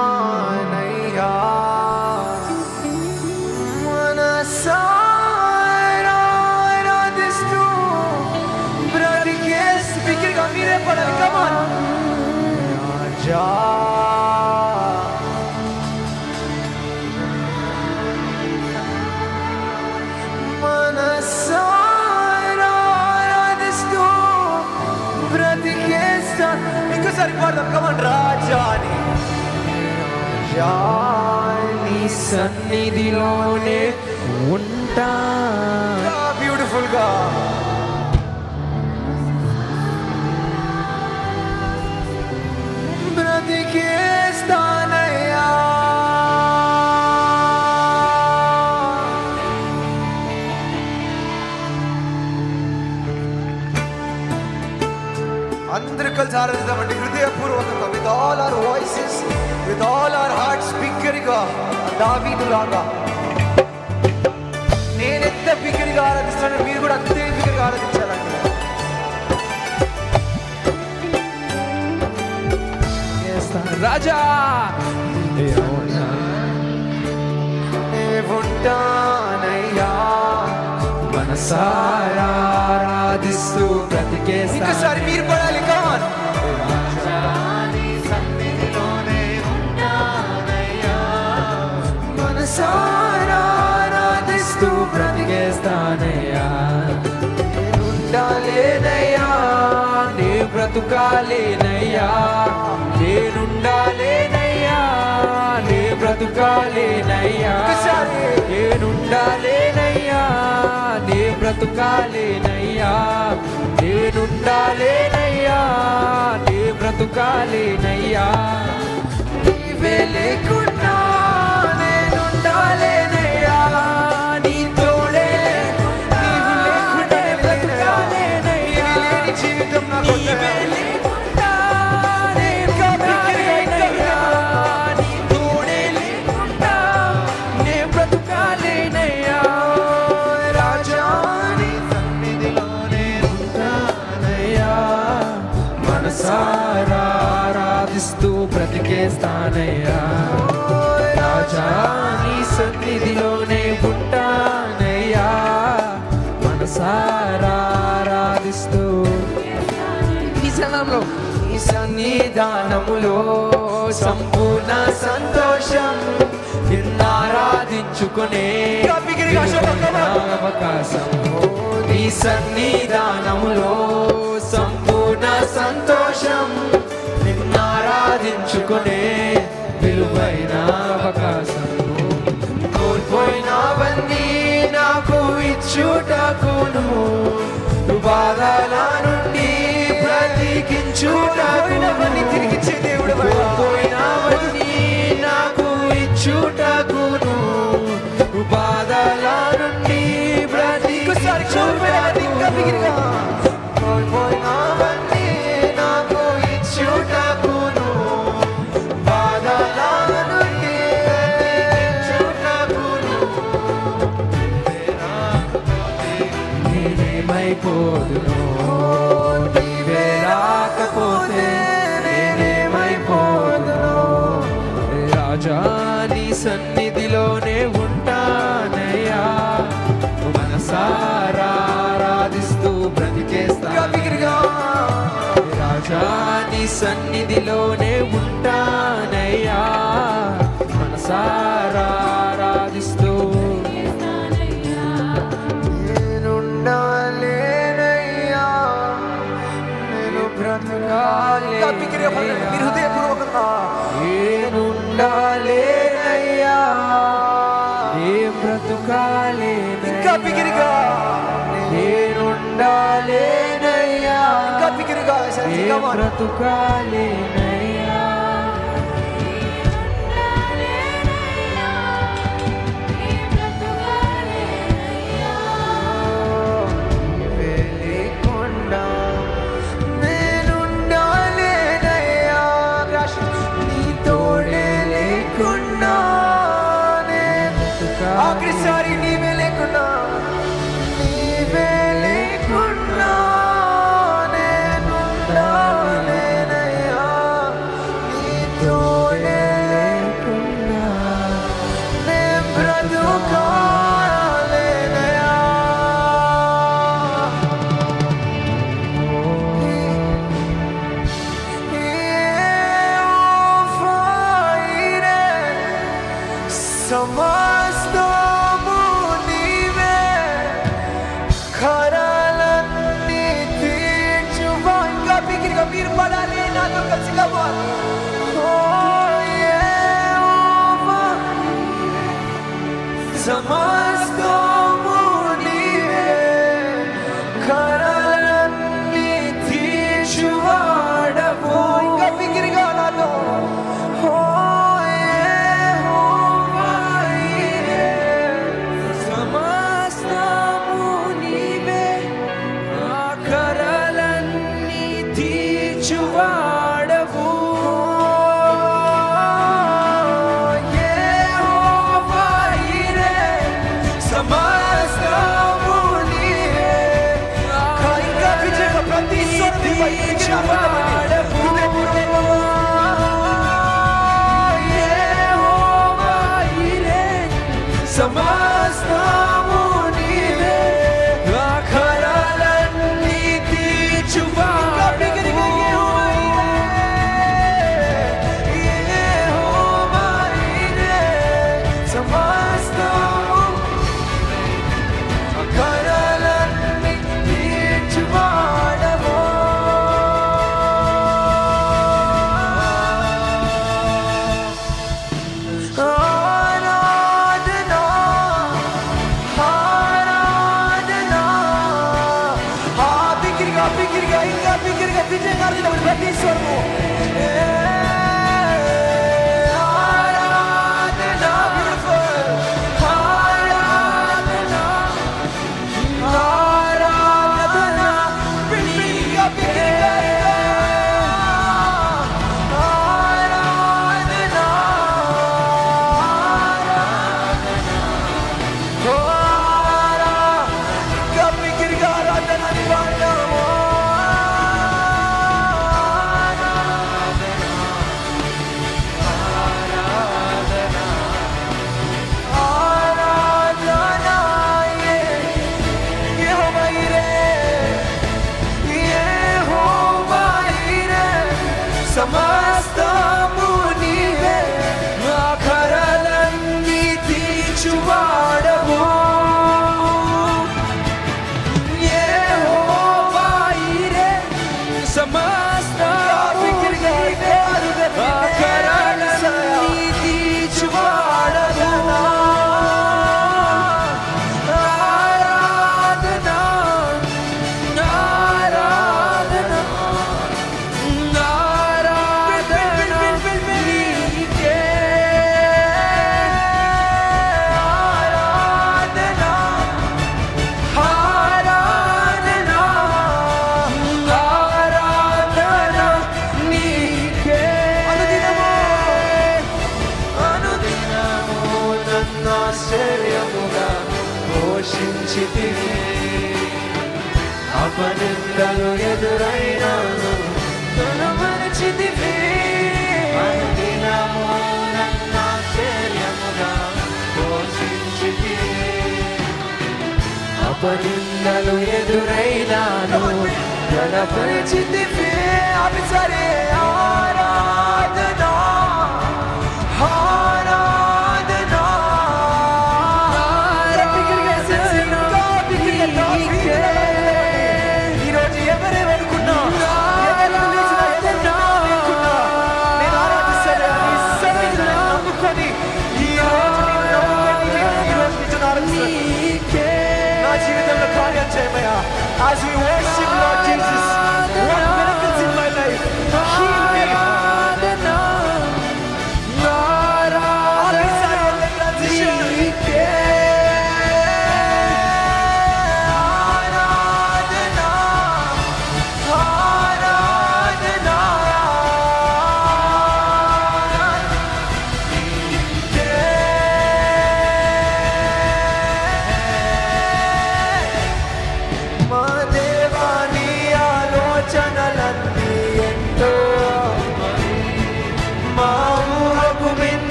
ఉంటానయ్యా మనసారా ఆరాధిస్తూ బ్రతికేస్తూ బిగ్గరగా మీరే పడాలి కమాన్ రాజా ఇంకోసారి పాడదాం కమాన్ రాజాని నీ సన్నిధిలోనే ఉంటా బ్యూటిఫుల్ గా బ్రతికేస్తానయ్యా అందరూ కలిసి ఆరాధిద్దామండి హృదయపూర్వకంగా with all our voices with all our hearts బిగ్గరగా దావీదులాగా నేనెంత బిగ్గరగా ఆరాధిస్తాను మీరు కూడా అంతే బిగ్గరగా ఆరాధించాలండి రాజా ఉంటానయ్యా మనసారా ఆరాధిస్తూ బ్రతికేస్తా ఇంకోసారి మీరు పడాలి కమాన్ మనసారా ఆరాధిస్తూ బ్రతికేస్తానయ్యా నేనుండాలేనయ్యా నే బ్రతుకాలేనయ్యా నేనుండాలేనయ్యా నే బ్రతుకాలేనయ్యా నేనుండాలేనయ్యా నే బ్రతుకాలేనయ్యా నేనుండాలేనయ్యా నే బ్రతుకాలేనయ్యా నీవే లేకుండా నేనుండాలేనయ్యా నీ తోడే నీవు లేకుండా బ్రతుకాలేనయ్యా లేని జీవితం నాకు నీవే లేకుండా నేను బ్రతుకాలేనయ్యా నీ తోడే లేకుండా నే బ్రతుకాలేనయ్యా రాజా నీ సన్నిధిలోనే ఉంటానయ్యా మనసారా ఆరాధిస్తూ బ్రతికేస్తానయ్యా రాజా నీ సన్నిధిలోనే ఉంటానయ్యా మనసారా ఆరాధిస్తూ నీ సన్నిధానములో సంపూర్ణ సంతోషం నిన్నారాధించుకునే అవకాశం నీ సన్నిధానములో సంపూర్ణ సంతోషం నిన్నారాధించుకునే విలువైన అవకాశం కోల్పోయినవన్నీ నాకు ఇచ్చుటకును బాధల నుండి బ్రతికించుటకునవన్నీ తిరిగిచ్చే దేవుడు కోల్పోయినవన్నీ నాకు ఇచ్చుటకును బాధల నుండి కోల్పోయినవన్నీ నాకు ఇచ్చుటకును బాధల నుండి నేనేమైపోదును నీవే రాకపోతే నేనేమైపోదును రాజా నీ సన్నిధిలోనే ఉంటానయ్యా మనసారా ఆరాధిస్తూ బ్రతికేస్తా రాజా నీ సన్నిధిలోనే ఉంటానయ్యా మనసారా ఆరాధిస్తూ నేనుండాలేనయ్యా నేను బ్రతకాలి హృదయపూర్వకంగా నేనుండాలేనయ్యా నే బ్రతుకాలేనయ్యా నేనుండాలేనయ్యా నే బ్రతుకాలేనయ్యా లేకుండా నేనుండాలేనయ్యా నీ తోడే లేకుండా ఆఖరిసారి నీవే లేకుండా నీవే లేకుండా నేనుండాలేనయ్యా తీర్చువాడవు సమస్తము నీవే ఆఖరాలన్నీ తీర్చువాడవు యెహోవా నీవే సమస్తము ఆఖరాలన్నీ తీర్చువాడవు సమస్తము నీవే ఆఖరాలన్నీ తీర్చువాడవు యెహోవా ఈరే సమస్తము నీవే ఆఖరాలన్నీ తీర్చువాడవు అపనిందలు ఎదురైనాను తొలమరచితివి అనుదినము నన్ను ఆశ్చర్యముగా పోషించితివి అపనిందలు ఎదురైనాను తొలమరచితివి అవి సరే ఆరాధనా As we worship Lord Jesus, what miracles in my life. Heal me.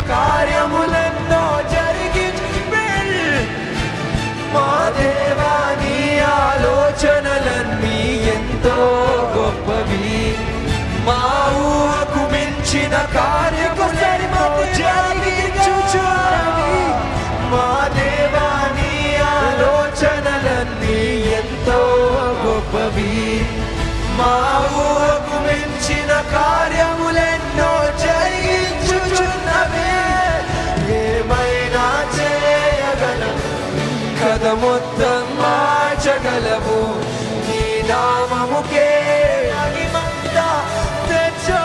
కార్యములెన్నో జరిగించి మా దేవా నీ ఆలోచనలన్నీ ఎంతో గొప్పవి మా ఊహకు మించిన కార్యములెన్నో జరిగించుచున్నవి మా దేవా నీ ఆలోచనలన్నీ ఎంతో గొప్పవి మా ఊహకు మించిన కార్యములెన్నో జరిగించుచున్నవి ఏమైనా చేయగలవు కథ మొత్తం మార్చగలవు నీ నామముకే మహిమంతా తెచ్చు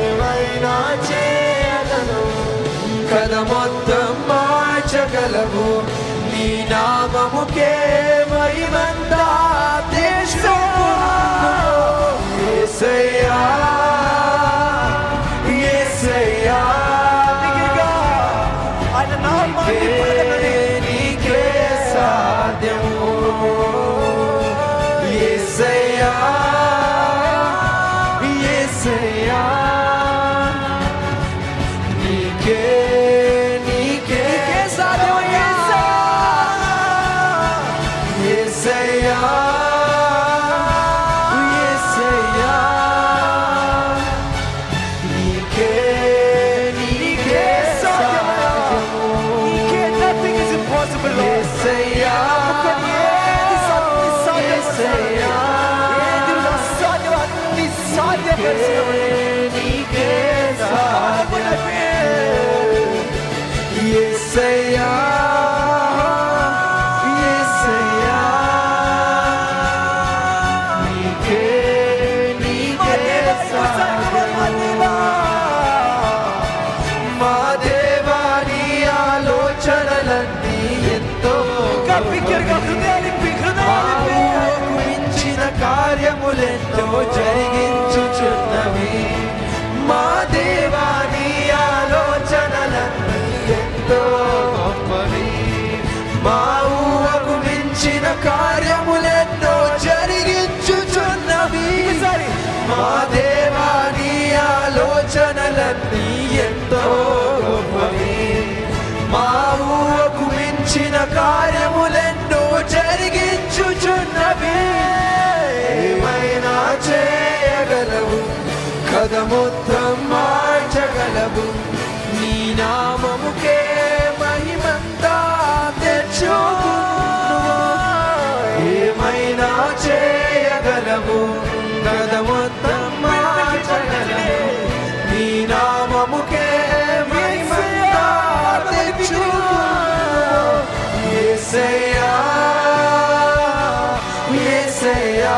ఏమైనా చేయగలవు కథ మొత్తం మార్చగలవు నీ నామముకే మహిమంతా తెచ్చు నీకే సాధ్యమే యేసయ్యా యేసయ్యా నీకే సాధ్యమే మా దేవా నీ ఆలోచనలన్నీ ఎంతో మించిన కార్యములెంతో జరిగించుచున్నవి మా దేవా నీ ఆలోచనలన్నీ ఎంతో గొప్పవి మా ఊహకు మించిన కార్యములెంతో జరిగించుచున్నవి మా దేవా నీ ఆలోచనలన్నీ ఎంతో గొప్పవి మా ఊహకు మించిన కార్యములెన్నో జరిగించుచున్నవి ఏమైనా చేయగలవు కథ మొత్తం మార్చగలవు నీ నామముకే మహిమంతా తెచ్చుకును ఏమైనా చేయగలవు కథ మొత్తం మార్చగలవు నీ నామముకే మహిమంతా తెచ్చుకును యేసయ్యా యేసయ్యా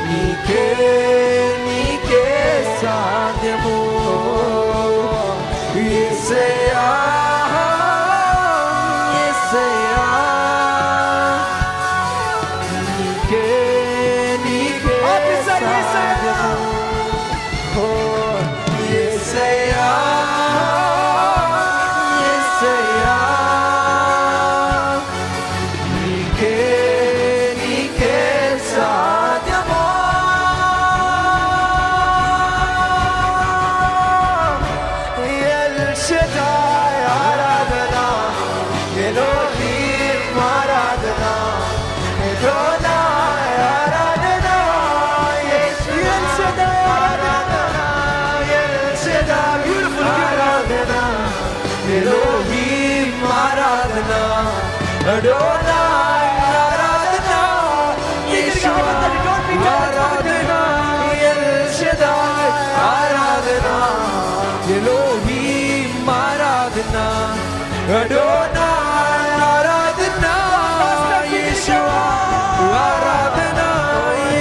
నీకే సాధ్యము యేసయ్యా యేసయ్యా నీకే సాధ్యము యేసయ్యా యేసయ్యా నీకే సాధ్యము ఎల్ షదాయ్ ఆరాధనా ఎలోహీం ఆరాధనా ఎదోనాయ్ ఆరాధనా ఎల్ షదాయ్ ఆరాధనా ఎల్ షదాయ్ బ్యూటిఫుల్ ఆరాధనా ఎలోహీం ఆరాధనా అడోనాయ్ ఆరాధనా యెషువా ఆరాధనా ఎల్ షదాయ్ ఆరాధనా ఎలోహీం ఆరాధనా అడోనాయ్ ఆరాధనా యెషువా ఆరాధనా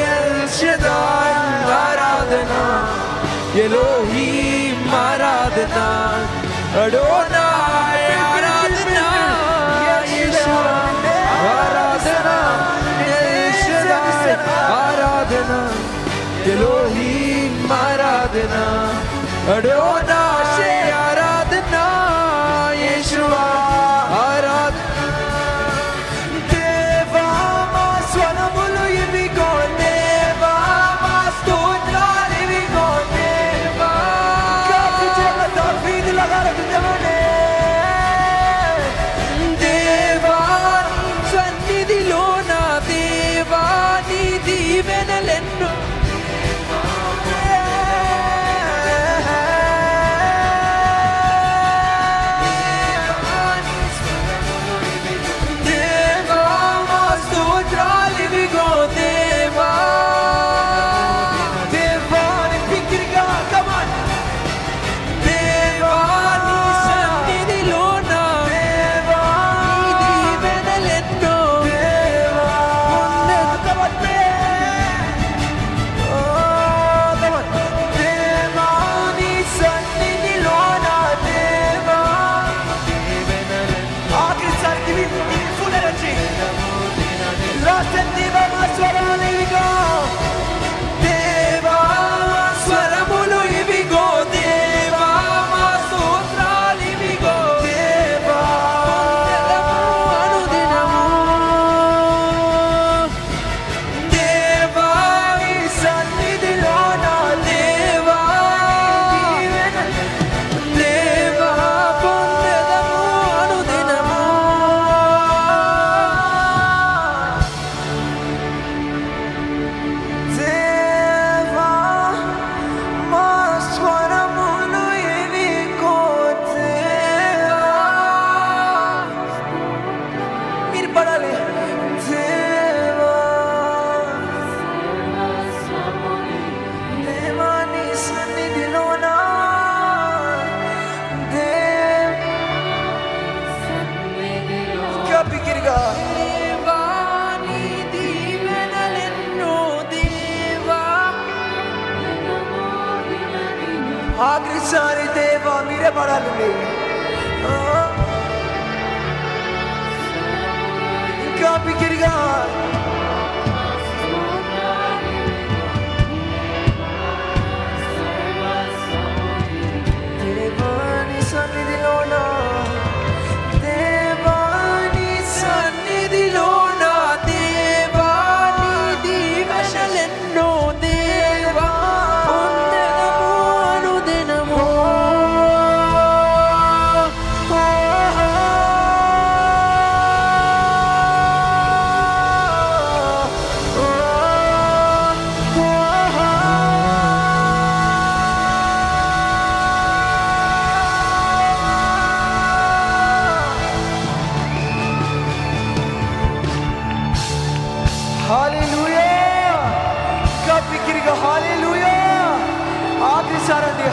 ఎల్ షదాయ్ ఆరాధనా ఎలోహీం ఆరాధనా అడోనాయ్ ఆరాధనా యెషువా ఆరాధనా ఎల్ షదాయ్ ఆరాధనా ఎలోహీం ఆరాధనా అడోనాయ్ ఆరాధనా యెషువా ఆరాధనా దేవా మా స్వరములు ఇవిగో దేవా మా స్తోత్రాలు ఇవిగో దేవా దేవా నీ సన్నిధిలో నా దేవా నీ దీవెనలెన్నో ఆఖరిసారి దేవా మీరే పడాలండి. ఇంకా బిగిరిగా దేవాని సన్నిధిలోన, దేవాని సన్నిధిలోన, దేవాని దీవెనలెన్నో దేవా పొందెదము అనుదినము. హల్లెలూయా. ఇంకా బిగిరిగా హల్లెలూయా. ఆఖరిసారండి.